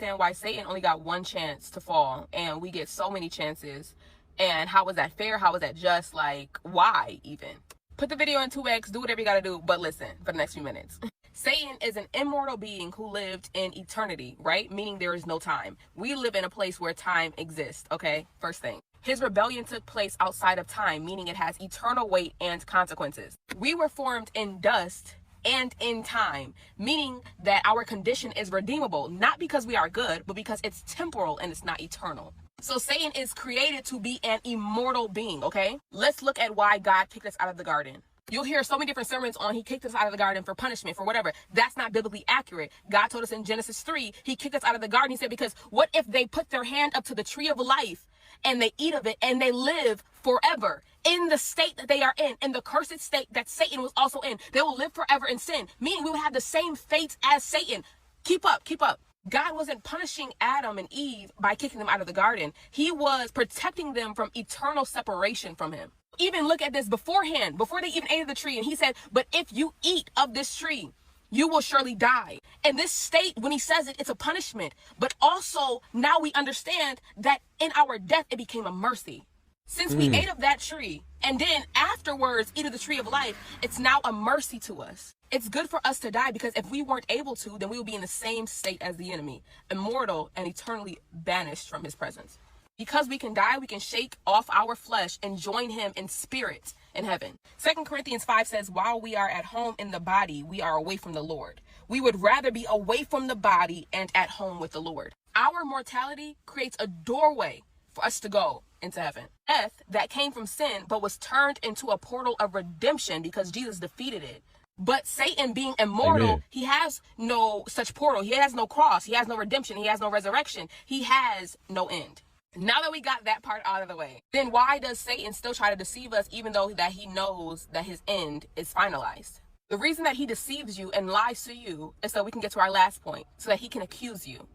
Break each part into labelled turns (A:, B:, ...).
A: understand why Satan only got one chance to fall and we get so many chances. And how was that fair? How was that just? Like, why even? Put the video in 2x, do whatever you gotta do, but listen for the next few minutes. Satan is an immortal being who lived in eternity, right? Meaning there is no time. We live in a place where time exists, okay? First thing. His rebellion took place outside of time, meaning it has eternal weight and consequences. We were formed in dust and in time, meaning that our condition is redeemable, not because we are good, but because it's temporal and it's not eternal. So Satan is created to be an immortal being, okay? Let's look at why God kicked us out of the garden. You'll hear so many different sermons on he kicked us out of the garden for punishment, for whatever. That's not biblically accurate. God told us in Genesis 3, he kicked us out of the garden. He said, because what if they put their hand up to the tree of life and they eat of it and they live forever in the state that they are in the cursed state that Satan was also in? They will live forever in sin, meaning we will have the same fate as Satan. Keep up, keep up. God wasn't punishing Adam and Eve by kicking them out of the garden. He was protecting them from eternal separation from him. Even look at this beforehand, before they even ate of the tree. And he said, but if you eat of this tree, you will surely die. And this state, when he says it, it's a punishment. But also now we understand that in our death, it became a mercy. Since we ate of that tree and then afterwards eat of the tree of life, it's now a mercy to us. It's good for us to die because if we weren't able to, then we would be in the same state as the enemy, immortal and eternally banished from his presence. Because we can die, we can shake off our flesh and join him in spirit in heaven. 2 Corinthians 5 says, while we are at home in the body, we are away from the Lord. We would rather be away from the body and at home with the Lord. Our mortality creates a doorway for us to go into heaven. Death that came from sin, but was turned into a portal of redemption because Jesus defeated it. But Satan being immortal, Amen. He has no such portal. He has no cross. He has no redemption. He has no resurrection. He has no end. Now that we got that part out of the way, then why does Satan still try to deceive us even though that he knows that his end is finalized? The reason that he deceives you and lies to you is so we can get to our last point, so that he can accuse you.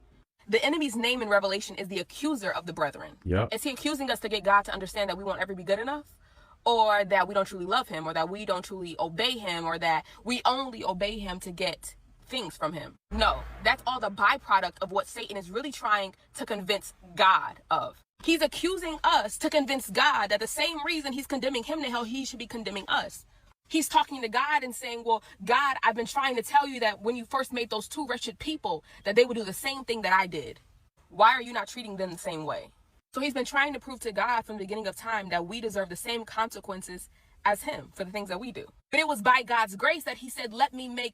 A: The enemy's name in Revelation is the accuser of the brethren. Yep. Is he accusing us to get God to understand that we won't ever be good enough? Or that we don't truly love him, or that we don't truly obey him, or that we only obey him to get things from him? No, that's all the byproduct of what Satan is really trying to convince God of. He's accusing us to convince God that the same reason he's condemning him to hell, he should be condemning us. He's talking to God and saying, well, God, I've been trying to tell you that when you first made those two wretched people, that they would do the same thing that I did. Why are you not treating them the same way? So he's been trying to prove to God from the beginning of time that we deserve the same consequences as him for the things that we do. But it was by God's grace that he said, let me make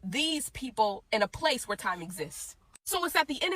A: these people in a place where time exists. So it's at the end